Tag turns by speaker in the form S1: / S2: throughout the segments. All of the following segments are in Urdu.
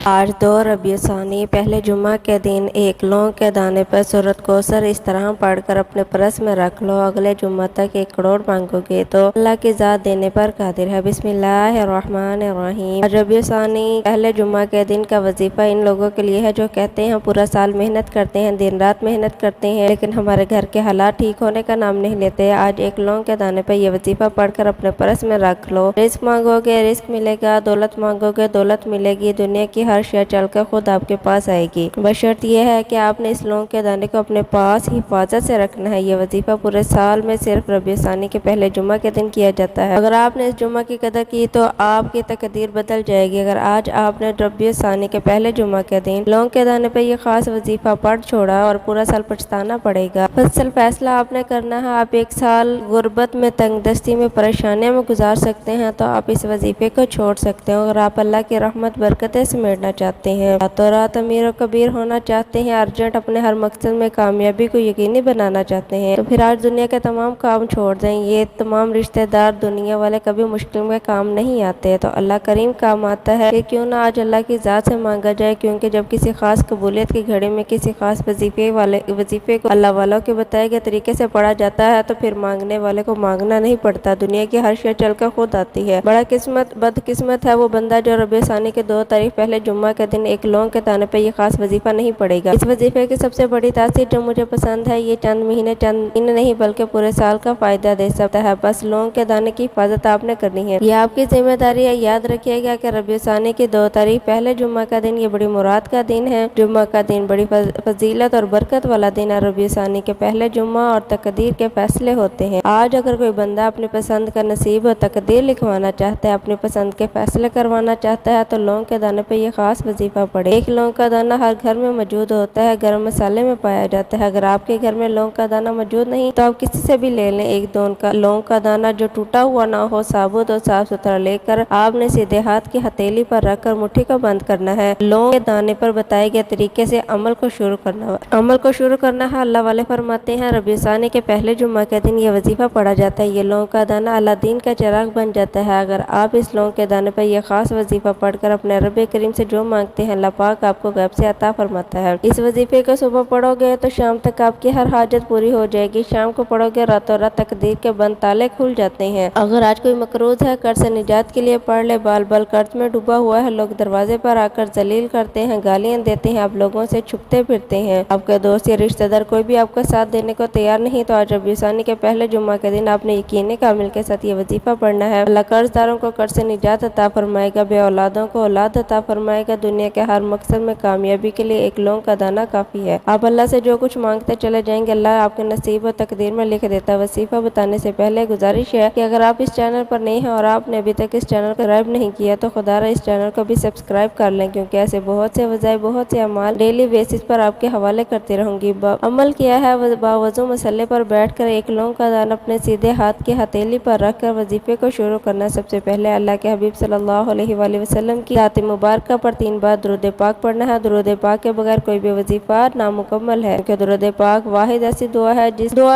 S1: آج 2 ربیع ثانی پہلے جمعہ کے دن ایک لونگ کے دانے پر سورۃ کوثر اس طرح پڑھ کر اپنے پرس میں رکھ لو، اگلے جمعہ تک 1 کروڑ مانگو گے تو اللہ کی ذات دینے پر قادر ہے۔ بسم اللہ الرحمن الرحیم۔ آج ربیع ثانی پہلے جمعہ کے دن کا وظیفہ ان لوگوں کے لیے ہے جو کہتے ہیں پورا سال محنت کرتے ہیں، دن رات محنت کرتے ہیں، لیکن ہمارے گھر کے حالات ٹھیک ہونے کا نام نہیں لیتے۔ آج 1 لونگ کے دانے پر یہ وظیفہ پڑھ کر اپنے پرس میں رکھ لو۔ رزق مانگو گے رزق ملے گا، دولت مانگو گے دولت ملے گی، دنیا کی ہر شے چل کر خود آپ کے پاس آئے گی، بشرط یہ ہے کہ آپ نے اس لونگ کے دانے کو اپنے پاس حفاظت سے رکھنا ہے۔ یہ وظیفہ پورے سال میں صرف ربیع ثانی کے پہلے جمعہ کے دن کیا جاتا ہے۔ اگر آپ نے اس جمعہ کی قدر کی تو آپ کی تقدیر بدل جائے گی۔ اگر آج آپ نے ربیع ثانی کے پہلے جمعہ کے دن لونگ کے دانے پر یہ خاص وظیفہ پڑھ چھوڑا اور پورا سال پچھتانا پڑے گا۔ فیصلہ آپ نے کرنا ہے۔ آپ 1 سال غربت میں، تنگ دستی میں، پریشانیوں میں گزار سکتے ہیں تو آپ اس وظیفے کو چھوڑ سکتے ہیں۔ اگر آپ اللہ کی رحمت برکتیں سمیٹنا چاہتے ہیں، راتوں رات امیر و کبیر ہونا چاہتے ہیں، ارجنٹ اپنے ہر مقصد میں کامیابی کو یقینی بنانا چاہتے ہیں تو پھر آج دنیا کے تمام کام چھوڑ دیں۔ یہ تمام رشتہ دار دنیا والے کبھی مشکل میں کام نہیں آتے تو اللہ کریم کام آتا ہے کہ کیوں نہ آج اللہ کی ذات سے مانگا جائے، کیونکہ جب کسی خاص قبولیت کی گھڑی میں کسی خاص وظیفے کو اللہ والوں کے بتائے گئے طریقے سے پڑھا جاتا ہے تو پھر مانگنے والے کو مانگنا نہیں پڑتا، دنیا کی ہر شے چل کر خود آتی ہے۔ بد قسمت ہے وہ بندہ جو ربیع ثانی کے 2 تاریخ پہلے جمعہ کے دن 1 لونگ کے دانے پر یہ خاص وظیفہ نہیں پڑے گا۔ اس وظیفے کی سب سے بڑی تاثیر جو مجھے پسند ہے، یہ چند مہینے نہیں بلکہ پورے سال کا فائدہ دے سکتا ہے۔ بس لونگ کے دانے کی حفاظت آپ نے کرنی ہے، یہ آپ کی ذمہ داری ہے۔ یاد رکھیے گا کہ ربیع ثانی کی 2 تاریخ پہلے جمعہ کا دن یہ بڑی مراد کا دن ہے۔ جمعہ کا دن بڑی فضیلت اور برکت والا دن ہے۔ ربیع ثانی کے پہلے جمعہ اور تقدیر کے فیصلے ہوتے ہیں۔ آج اگر کوئی بندہ اپنی پسند کا نصیب و تقدیر لکھوانا چاہتا ہے، اپنی پسند کے فیصلے کروانا چاہتا ہے تو لونگ کے دانے پہ یہ خاص وظیفہ پڑھے۔ 1 لونگ کا دانہ ہر گھر میں موجود ہوتا ہے، گرم مسالے میں پایا جاتا ہے۔ اگر آپ کے گھر میں لونگ کا دانہ موجود نہیں تو آپ کسی سے بھی لے لیں۔ 1 لونگ کا دانہ جو ٹوٹا ہوا نہ ہو، ثابت اور صاف ستھرا لے کر آپ نے سیدھے ہاتھ کی ہتھیلی پر رکھ کر مٹھی کو بند کرنا ہے۔ لونگ کے دانے پر بتائے گئے طریقے سے عمل کو شروع کرنا ہے۔ اللہ والے فرماتے ہیں ربیع ثانی کے پہلے جمعہ کے دن یہ وظیفہ پڑھا جاتا ہے، یہ لونگ کا دانہ اللہ دین کا چراغ بن جاتا ہے۔ اگر آپ اس لونگ کے دانے پر یہ خاص وظیفہ پڑھ کر اپنے رب کریم سے جو مانگتے ہیں، اللہ پاک آپ کو غیب سے عطا فرماتا ہے۔ اس وظیفے کو صبح پڑھو گے تو شام تک آپ کی ہر حاجت پوری ہو جائے گی، شام کو پڑھو گے راتوں رات تقدیر کے بند تالے کھل جاتے ہیں۔ اگر آج کوئی مقروض ہے، قرض سے نجات کے لیے پڑھ لے۔ بال قرض میں ڈوبا ہوا ہے، لوگ دروازے پر آ کر ذلیل کرتے ہیں، گالیاں دیتے ہیں، آپ لوگوں سے چھپتے پھرتے ہیں، آپ کے دوست یا رشتہ دار کوئی بھی آپ کا ساتھ دینے کو تیار نہیں تو آج ربیع ثانی کے پہلے جمعہ کے دن آپ نے یقین کامل کے ساتھ یہ وظیفہ پڑھنا ہے۔ اللہ قرض داروں کو قرض سے نجات عطا فرمائے گا، بے اولادوں کو اولاد عطا فرمائے گا، دنیا کے ہر مقصد میں کامیابی کے لیے 1 لونگ کا دانہ کافی ہے۔ آپ اللہ سے جو کچھ مانگتے چلے جائیں گے، اللہ آپ کے نصیب و تقدیر میں لکھ دیتا ہے۔ وظیفہ بتانے سے پہلے گزارش ہے کہ اگر آپ اس چینل پر نئے ہیں اور آپ نے ابھی تک اس چینل کو سبسکرائب نہیں کیا تو خدا را اس چینل کو بھی سبسکرائب کر لیں، کیونکہ ایسے بہت سے وظائف، بہت سے اعمال ڈیلی بیسس پر آپ کے حوالے کرتی رہوں گی۔ عمل کیا ہے، باوضو مسلے پر بیٹھ کر 1 لونگ کا دانہ اپنے سیدھے ہاتھ کی ہتھیلی پر رکھ کر وظیفے کو شروع کرنا۔ سب سے پہلے اللہ کے حبیب صلی اللہ علیہ وآلہ وسلم کی ذات مبارکہ پر 3 بار درود پاک پڑھنا ہے۔ درود پاک کے بغیر کوئی بھی وظیفہ نامکمل ہے، کیونکہ درود پاک واحد ایسی دعا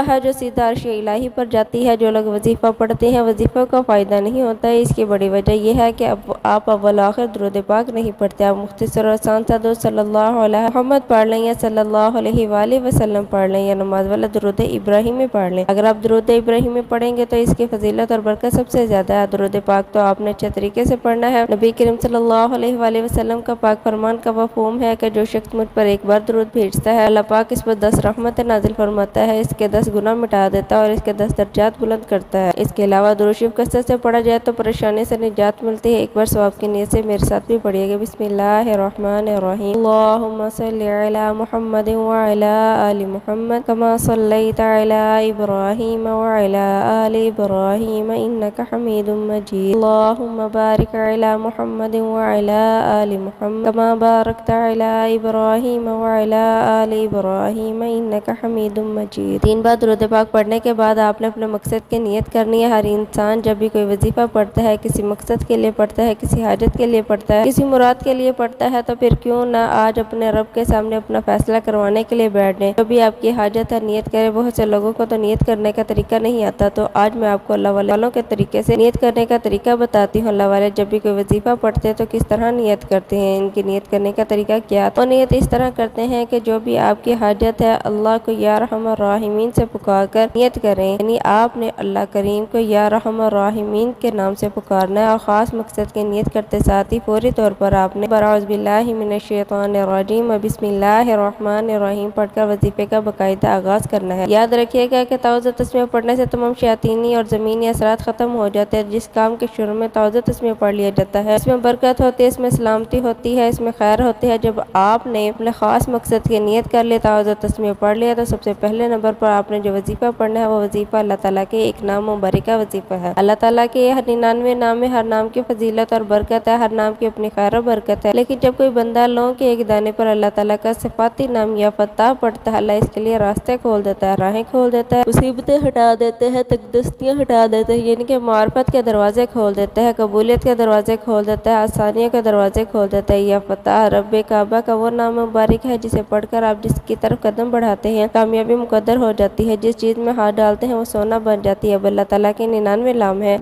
S1: ہے جو سیدھا عرش الہی پر جاتی ہے۔ جو لوگ وظیفہ پڑھتے ہیں وظیفہ کا فائدہ نہیں ہوتا ہے، اس کی بڑی وجہ یہ ہے کہ آپ اول آخر درود پاک نہیں پڑھتے۔ آپ مختصر اور آسان سا درود صلی اللہ علیہ محمد پڑھ لیں یا صلی اللہ علیہ وآلہ وسلم پڑھ لیں یا نماز والا درود ابراہیمی پڑھ لیں۔ اگر آپ درود ابراہیمی پڑھیں گے تو اس کی فضیلت اور برکت سب سے زیادہ ہے۔ درود پاک تو آپ نے اچھے طریقے سے پڑھنا ہے۔ نبی کریم صلی اللہ علیہ وآلہ وسلم کا پاک فرمان کا مفہوم ہے کہ جو شخص مجھ پر 1 بار درود بھیجتا ہے، اللہ پاک اس پر 10 رحمتیں نازل فرماتا ہے، اس کے 10 گناہ مٹا دیتا ہے اور اس کے 10 درجات بلند کرتا ہے۔ اس کے علاوہ درود شریف کثرت سے پڑھا جائے تو پریشانی سے نجات ملتی ہے۔ 1 بار ثواب کی نیت سے میرے ساتھ بھی پڑھیے گا۔ بسم اللہ الرحمن الرحیم۔ اللہم صلی علی محمد وعلی آل محمد کما صلیت علی ابراہیم وعلی آل ابراہیم انک حمید مجید۔ اللہم بارک علی محمد وعلی آل محمد کما بارکت علی ابراہیم وعلی آل ابراہیم انک حمید مجید۔ 3 بار درود پاک پڑھنے کے بعد آپ نے اپنے مقصد کی نیت کرنی ہے۔ ہر انسان جب بھی کوئی وظیفہ پڑھتا ہے، کسی مقصد کے لیے پڑھتا ہے، کسی حاجت کے لیے پڑھتا ہے، کسی مراد کے لیے پڑھتا ہے تو پھر کیوں نہ آج اپنے رب کے سامنے اپنا فیصلہ کروانے کے لیے بیٹھ جائیں۔ جو بھی آپ کی حاجت ہے نیت کرے۔ بہت سے لوگوں کو تو نیت کرنے کا طریقہ نہیں آتا، تو آج میں آپ کو اللہ والوں کے طریقے سے نیت کرنے کا طریقہ بتاتی ہوں۔ اللہ والے جب بھی کوئی وظیفہ پڑھتے ہیں تو کس طرح نیت کرتے ہیں۔ ان کی نیت کرنے کا طریقہ کیا؟ اور نیت اس طرح کرتے ہیں کہ جو بھی آپ کی حاجت ہے اللہ کو یا ارحم الراحمین سے پکار کر نیت کریں، یعنی آپ نے اللہ کریم کو یا ارحم الراحمین کے نام سے پکارنا ہے اور خاص مقصد کی نیت کرتے ساتھ ہی فوری طور پر آپ نے اعوذ باللہ من الشیطان الرجیم و بسم اللہ الرحمن الرحیم پڑھ کر وظیفے کا باقاعدہ آغاز کرنا ہے۔ یاد رکھیے گا کہ تعوذ و تسمیہ پڑھنے سے تمام شیاطینی اور زمینی اثرات ختم ہو جاتے ہیں۔ جس کام کے شروع میں تعوذ و تسمیہ پڑھ لیا جاتا ہے اس میں برکت ہوتی ہے، اس میں سلامتی ہوتی ہے، اس میں خیر ہوتی ہے۔ جب آپ نے اپنے خاص مقصد کی نیت کر لی، تعوذ و تسمیہ پڑھ لیا، تو سب سے پہلے نمبر پر آپ نے جو وظیفہ پڑھنا ہے وہ وظیفہ اللہ تعالیٰ کے ایک نام مبارکہ وظیفہ ہے۔ اللہ تعالیٰ کے یہ 99 نام میں ہر نام کی فضیلت اور برکت ہے، ہر نام کی اپنی خیر و برکت ہے، لیکن جب کوئی بندہ لوگوں کے ایک دانے پر اللہ تعالیٰ کا صفاتی نام یا فتح پڑھتا ہے، اللہ اس کے لیے راستے کھول دیتا ہے، راہیں کھول دیتا ہے، مصیبتیں ہٹا دیتے ہیں، تنگدستیاں ہٹا دیتے ہیں، یعنی کہ معرفت کے دروازے کھول دیتے ہیں، قبولیت کے دروازے کھول دیتا ہے، آسانیوں کے دروازے کھول دیتا ہے۔ یا فتح رب کعبہ کا وہ نام مبارک ہے جسے پڑھ کر آپ جس کی طرف قدم بڑھاتے ہیں کامیابی مقدر ہو جاتی ہے، جس چیز میں ہاتھ ڈالتے ہیں وہ سونا بن جاتی ہے۔ اب اللہ تعالیٰ کے 99 نام ہے،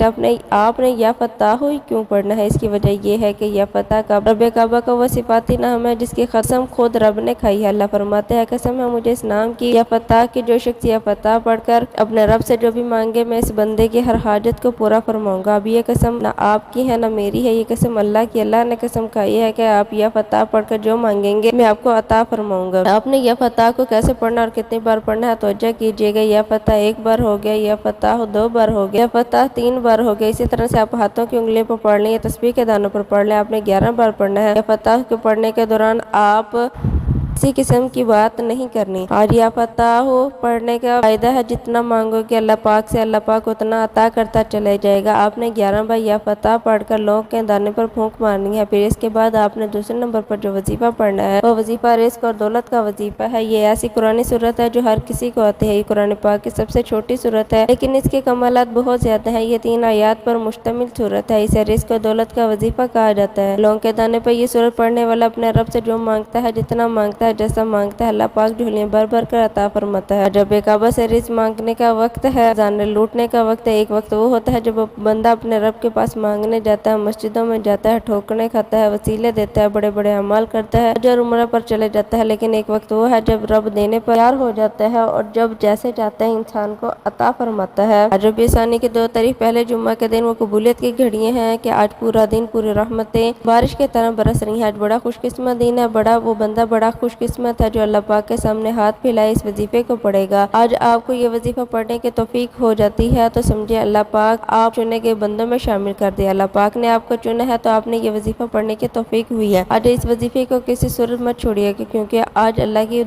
S1: آپ نے یا فتح ہوئی کیوں پڑھنا ہے؟ اس کی وجہ یہ ہے کہ یا فتح کا رب کعبہ کا وہ صفاتی نام ہے جس کی قسم خود رب نے کھائی ہے۔ اللہ فرماتے ہیں قسم ہے مجھے اس نام کی یا فتح کی، جو شخص یا فتح پڑھ کر اپنے رب سے جو بھی مانگے میں اس بندے کی ہر حاجت کو پورا فرماؤں گا۔ اب یہ قسم نہ آپ کی ہے نہ میری ہے، یہ قسم اللہ کی۔ اللہ نے قسم کھائی ہے کہ آپ یا فتح پڑھ کر جو مانگیں گے میں آپ کو عطا فرماؤں گا۔ آپ نے یا فتح کو کیسے پڑھنا اور کتنی بار پڑھنا ہے توجہ کیجیے گا۔ یا فتح 1 بار ہو گیا، یا فتح 2 بار ہو گیا، یا فتح 3 بار ہو گیا۔ اسی طرح سے آپ ہاتھوں کی انگلیوں پر پڑھ لیں یا تسبیح کے دانوں پر پڑھ لیں، آپ نے 11 بار پڑھنا ہے۔ یا فتح کے پڑھنے کے دوران آپ کسی قسم کی بات نہیں کرنی۔ اور یا فتح پڑھنے کا فائدہ ہے جتنا مانگو کہ اللہ پاک سے، اللہ پاک اتنا عطا کرتا چلے جائے گا۔ آپ نے 11 بار یا فتح پڑھ کر لوگوں کے دانے پر پھونک مارنی ہے۔ پھر اس کے بعد آپ نے دوسرے نمبر پر جو وظیفہ پڑھنا ہے وہ وظیفہ رزق اور دولت کا وظیفہ ہے۔ یہ ایسی قرآنی صورت ہے جو ہر کسی کو آتی ہے۔ یہ قرآن پاک کی سب سے چھوٹی صورت ہے لیکن اس کے کمالات بہت زیادہ ہیں۔ یہ 3 آیات پر مشتمل صورت ہے، اسے رزق اور دولت کا وظیفہ کہا جاتا ہے۔ لوگوں کے دانے پر یہ صورت پڑھنے والا اپنے رب سے جو مانگتا ہے، جتنا مانگتا ہے، جیسا مانگتا ہے، اللہ پاک جھولیاں بھر بھر کر عطا فرماتا ہے۔ جب کعبہ سے رزق مانگنے کا وقت ہے، خزانے لوٹنے کا وقت ہے۔ ایک وقت وہ ہوتا ہے جب بندہ اپنے رب کے پاس مانگنے جاتا ہے، مسجدوں میں جاتا ہے، ٹھوکریں کھاتا ہے، وسیلے دیتا ہے، بڑے بڑے اعمال کرتا ہے، حج اور عمرہ پر چلے جاتا ہے۔ لیکن ایک وقت وہ ہے جب رب دینے پر تیار ہو جاتا ہے اور جب جیسے چاہتا ہے انسان کو عطا فرماتا ہے۔ ربیع ثانی کی 2 تاریخ پہلے جمعہ کے دن وہ قبولیت کی گھڑیاں ہیں کہ آج پورا دن پوری رحمتیں بارش کے طرح برس رہی ہیں۔ آج بڑا خوش قسمت دن ہے، وہ بندہ بڑا خوش قسمت ہے جو اللہ پاک کے سامنے ہاتھ پھیلائے اس وظیفے کو پڑھے گا۔ آج آپ کو یہ وظیفہ پڑھنے کی توفیق ہو جاتی ہے تو سمجھے اللہ پاک آپ چنے گئے بندوں میں شامل کر دیا۔ اللہ پاک نے آپ کو چنا ہے تو آپ نے یہ وظیفہ پڑھنے کی توفیق ہوئی ہے۔ آج اس وظیفے کو کسی صورت مت چھوڑیے کیونکہ آج اللہ کی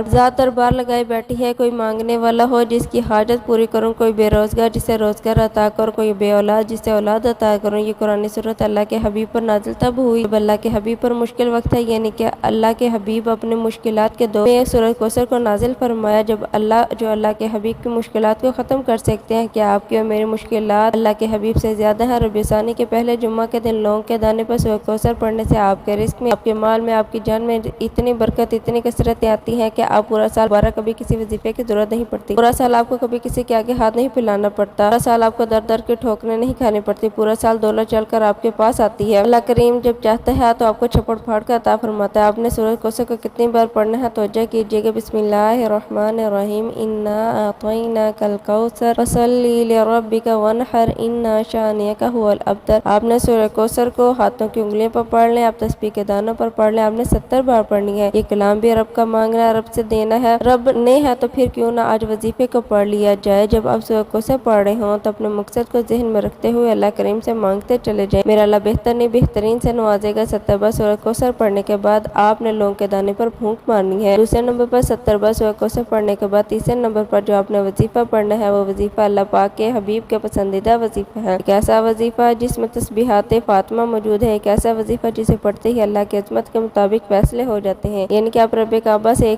S1: ذات دربار لگائے بیٹھی ہے۔ کوئی مانگنے والا ہو جس کی حاجت پوری کروں، کوئی بے روزگار جسے روزگار عطا کروں، کوئی بے اولاد جسے اولاد عطا کروں۔ یہ قرآن صورت اللہ کے حبیب پر نازل تب ہوئی جب اللہ کے حبیب پر مشکل وقت ہے، یعنی کہ اللہ کے حبیب اپنے مشکلات کے دور میں سورۃ کوثر کو نازل فرمایا۔ جو اللہ کے حبیب کی مشکلات کو ختم کر سکتے ہیں، کیا آپ کی اور میری مشکلات اللہ کے حبیب سے زیادہ ہیں؟ ربیع ثانی کے پہلے جمعہ کے دن لونگ کے دانے پر سورۃ کوثر پڑھنے سے آپ کے رزق میں، آپ کے مال میں، آپ کی جان میں اتنی برکت، اتنی کثرتیں آتی ہیں کہ آپ پورا سال دوبارہ کبھی کسی وظیفے کی ضرورت نہیں پڑتی۔ پورا سال آپ کو کبھی کسی کے آگے ہاتھ نہیں پھیلانا پڑتا۔ پورا سال آپ کو در در کے ٹھوکریں نہیں کھانی پڑتی۔ پورا سال دولت چل کر آپ کے پاس آتی ہے۔ اللہ کریم جب چاہتا ہے تو آپ کو چھپڑ پھاڑ کر عطا فرماتا ہے۔ آپ نے سورۃ کوثر کو کتنی بار پڑھنا ہے توجہ کیجیے گا۔ بسم اللہ الرحمن الرحیم انا اعطیناک الکوثر فصل لربک وانحر ان شانئک ھو الابتر۔ آپ نے سورۃ کوثر کو ہاتھوں کی انگلیوں پر پڑھ لیں، آپ تسبیح کے دانوں پر پڑھ لیں۔ آپ نے 70 بار پڑھنی ہے۔ یہ کلام بھی رب کا مانگنا ہے، رب سے دینا ہے، رب نے ہے تو پھر کیوں نہ آج وظیفے کو پڑھ لیا جائے۔ جب آپ سورۃ کوثر پڑھ رہے ہوں تو اپنے مقصد کو ذہن میں رکھتے ہوئے اللہ کریم سے مانگتے چلے جائیں، میرا اللہ بہتر نہیں بہترین سے نوازے گا۔ 70 بار سورۃ کوثر پڑھنے کے بعد آپ نے لونگ کے دانے پر پھونک مارنی ہے۔ دوسرے نمبر پر 70 بار سورۃ کوثر پڑھنے کے بعد تیسرے نمبر پر جو آپ نے وظیفہ پڑھنا ہے وہ وظیفہ اللہ پاک کے حبیب کے پسندیدہ وظیفہ ہے۔ ایک ایسا وظیفہ ہے جس میں تسبیحات فاطمہ موجود ہے، ایک ایسا وظیفہ جسے پڑھتے ہی اللہ کی عظمت کے مطابق فیصلے ہو جاتے ہیں، یعنی کہ آپ رب کعبہ سے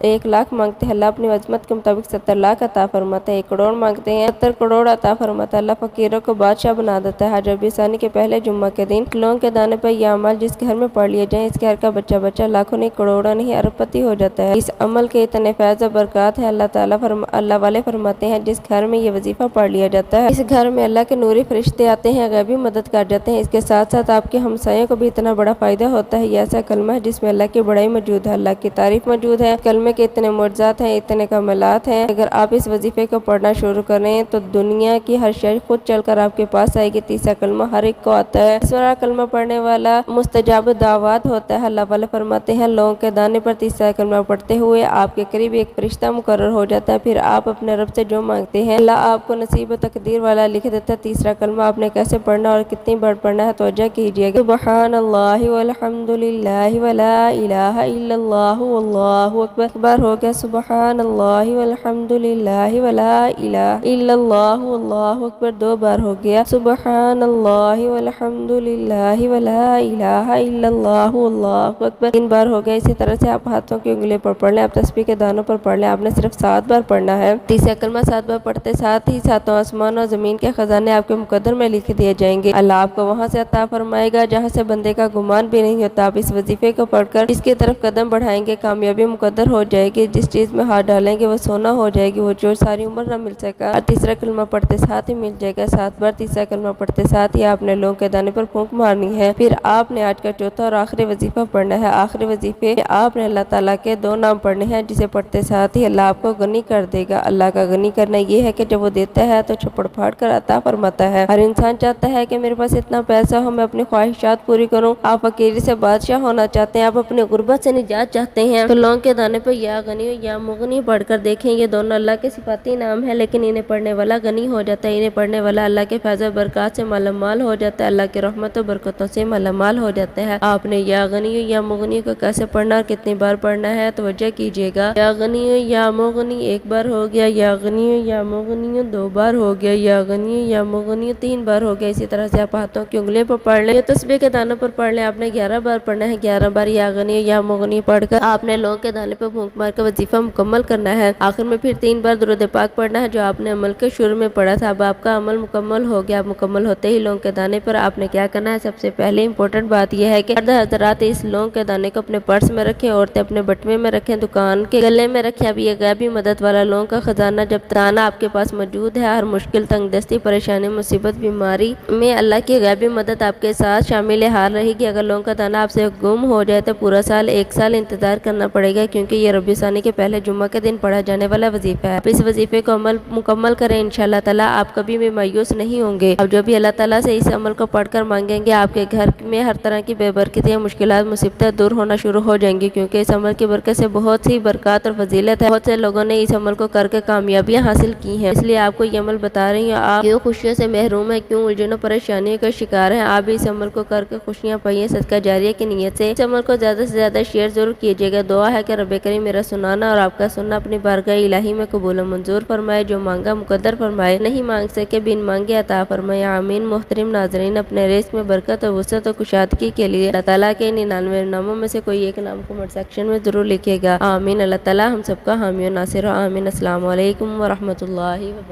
S1: 1 لاکھ مانگتے ہیں، اللہ اپنی عظمت کے مطابق 70 لاکھ عطا فرماتا ہے۔ 1 کروڑ مانگتے ہیں، 70 کروڑ عطا فرماتا ہے۔ اللہ فقیروں کو بادشاہ بنا دیتا ہے۔ ربیع ثانی کے پہلے جمعہ کے دن لونگ کے دانے پر یہ اعمال جس گھر میں پڑھ لیے جائیں، اس گھر کا بچہ لاکھوں نہیں کروڑوں کروڑوں نہیں ارب پتی ہو جاتا ہے۔ اس عمل کے اتنے فیض و برکات ہیں، اللہ والے فرماتے ہیں جس گھر میں یہ وظیفہ پڑھ لیا جاتا ہے اس گھر میں اللہ کے نوری فرشتے آتے ہیں، غیبی مدد کر جاتے ہیں۔ اس کے ساتھ ساتھ آپ کے ہمسایوں کو بھی اتنا بڑا فائدہ ہوتا ہے۔ یہ ایسا کلمہ ہے جس میں اللہ کی بڑائی موجود ہے، اللہ کی تعریف موجود ہے، کلمے کے اتنے معجزات ہیں، اتنے کمالات ہیں۔ اگر آپ اس وظیفے کو پڑھنا شروع کریں تو دنیا کی ہر شے خود چل کر آپ کے پاس آئے گی۔ تیسرا کلمہ ہر ایک کو آتا ہے، اس طرح کلمہ پڑھنے والا مستجاب دعوات ہوتا ہے۔ اللہ والے فرماتے ہیں لونگ کے دانے پر تیسرا کلمہ پڑھتے ہوئے آپ کے قریب ایک فرشتہ مقرر ہو جاتا ہے، پھر آپ اپنے رب سے جو مانگتے ہیں اللہ آپ کو نصیب و تقدیر والا لکھ دیتا ہے۔ تیسرا کلمہ آپ نے کیسے پڑھنا اور کتنی بار پڑھنا ہے توجہ کیجیے گا۔ سبحان اللہ والحمد للہ ولا الہ الا اللہ واللہ اکبر، ایک بار ہو گیا سبحان اللہ والحمد للہ ولا الہ الا اللہ واللہ اکبر، دو بار ہو گیا سبحان اللہ والحمد للہ ولا الہ الا اللہ واللہ اکبر، تین بار ہو گیا۔ اسی طرح سے آپ ہاتھوں کی انگلی پر پڑھ لیں، آپ تسبیح کے دانوں پر پڑھ لیں، آپ نے صرف 7 بار پڑھنا ہے۔ تیسرا کلمہ 7 بار پڑھتے ساتھ ہی ساتوں آسمان اور زمین کے خزانے آپ کے مقدر میں لکھ دیے جائیں گے۔ اللہ آپ کو وہاں سے عطا فرمائے گا جہاں سے بندے کا گمان بھی نہیں ہوتا۔ آپ اس وظیفے کو پڑھ کر اس کی طرف قدم بڑھائیں گے، کامیابی مقدر ہو جائے گی، جس چیز میں ہاتھ ڈالیں گے وہ سونا ہو جائے گی، وہ جو ساری عمر نہ مل سکا اور تیسرا کلمہ پڑھتے ساتھ ہی مل جائے گا۔ 7 بار تیسرا کلمہ پڑھتے ساتھ ہی آپ نے لونگ کے دانے پر پھونک مارنی ہے، پھر آپ نے آج کا چوتھا اور آخری وظیفہ پڑھنا ہے۔ آخری وظیفے آپ نے اللہ تعالیٰ کے 2 نام پڑھنے ہیں جسے پڑھتے ساتھ ہی اللہ آپ کو غنی کر دے گا۔ اللہ کا غنی کرنا یہ ہے کہ جب وہ دیتا ہے تو چھپڑ پھاڑ کر عطا فرماتا ہے۔ ہر انسان چاہتا ہے کہ میرے پاس اتنا پیسہ ہو، میں اپنی خواہشات پوری کروں۔ آپ فقیری سے بادشاہ ہونا چاہتے ہیں، آپ اپنی غربت سے نجات چاہتے ہیں تو لونگ کے دانے پر یا غنی یا مغنی پڑھ کر دیکھیں۔ یہ دونوں اللہ کے صفاتی نام ہیں، لیکن انہیں پڑھنے والا غنی ہو جاتا ہے، انہیں پڑھنے والا اللہ کے فیض و برکات سے مالا مال ہو جاتا ہے، اللہ کے رحمت و برکتوں سے مالا مال ہو جاتا ہے۔ آپ نے یا غنی یا مغنی کو کیسے پڑھنا اور کتنی بار پڑھنا ہے توجہ کیجیے گا۔ یا غنی یا مغنی 1 بار ہو گیا، یا غنی یا مغنی 2 بار ہو گیا، یا غنی یا مغنی 3 بار ہو گیا۔ اسی طرح سے آپ ہاتھوں کی انگلیوں پر پڑھ لیں، تسبیح کے دانوں پر پڑھ لیں، آپ نے 11 بار پڑھنا ہے۔ 11 بار یا غنی یا مغنی پڑھ کر آپ نے لونگ کے دانے پر پھونک مار کر وظیفہ مکمل کرنا ہے۔ آخر میں پھر 3 بار درود پاک پڑھنا ہے جو آپ نے عمل کے شروع میں پڑھا تھا۔ اب آپ کا عمل مکمل ہو گیا۔ مکمل ہوتے ہی لونگ کے دانے پر آپ نے کیا کرنا ہے؟ سب سے پہلے امپورٹنٹ بات یہ ہے کہ مرد حضرات اس لونگ کے دانے کو اپنے پرس میں رکھیں، عورتیں اپنے بٹوے میں رکھیں، دکان کے گلے میں رکھیں۔ اب یہ غیبی مدد والا لونگ کا خزانہ جب دانہ آپ کے پاس موجود ہے، ہر مشکل، تنگ دستی، پریشانی، مصیبت، بیماری میں اللہ کی غیبی مدد آپ کے ساتھ شامل حال رہے گی۔ اگر لونگ کا دانہ آپ سے گم ہو جائے تو پورا سال 1 سال انتظار کرنا پڑے گا، کیونکہ یہ ربیع ثانی کے پہلے جمعہ کے دن پڑھا جانے والا وظیفہ ہے۔ آپ اس وظیفے کو مکمل کریں، انشاءاللہ تعالیٰ آپ کبھی بھی مایوس نہیں ہوں گے۔ اب جو بھی اللہ تعالیٰ سے اس عمل کو پڑھ کر مانگیں گے، آپ کے گھر میں ہر طرح کی بے برکتیاں، مشکلات، مصیبتیں دور ہونا شروع ہو جائیں گی، کیونکہ اس عمل کی برکت سے بہت سی برکات اور فضیلت ہے۔ بہت سے لوگوں نے اس عمل کو کر کے کامیابیاں حاصل کی ہیں، اس لیے آپ کو یہ عمل بتا رہی ہوں۔ آپ کیوں خوشیوں سے محروم ہیں، کیوں الجھنوں پریشانیوں کا شکار ہیں؟ آپ بھی اس عمل کو کر کے خوشیاں پائیں صدقہ جاریہ کی نیت سے۔ اس عمل کو زیادہ سے زیادہ شیئر ضرور کیجیے گا۔ دعا ہے کہ رب کریم میرا سنانا اور آپ کا سننا اپنی بارگاہ الہی میں قبول و منظور فرمائے، جو مانگا مقدر فرمائے، نہیں مانگ سکے بن مانگے عطا فرمائے، آمین۔ محترم ناظرین، اپنے رزق میں برکت و وسعت و کشادگی کے لیے اللہ تعالیٰ کے 99 ناموں میں سے کوئی ایک نام کمنٹ سیکشن میں ضرور لکھے گا، آمین۔ اللہ تعالیٰ ہم سب کا حامی و ناصر ہو، آمین۔ السلام علیکم ورحمۃ اللہ وبرکاتہ۔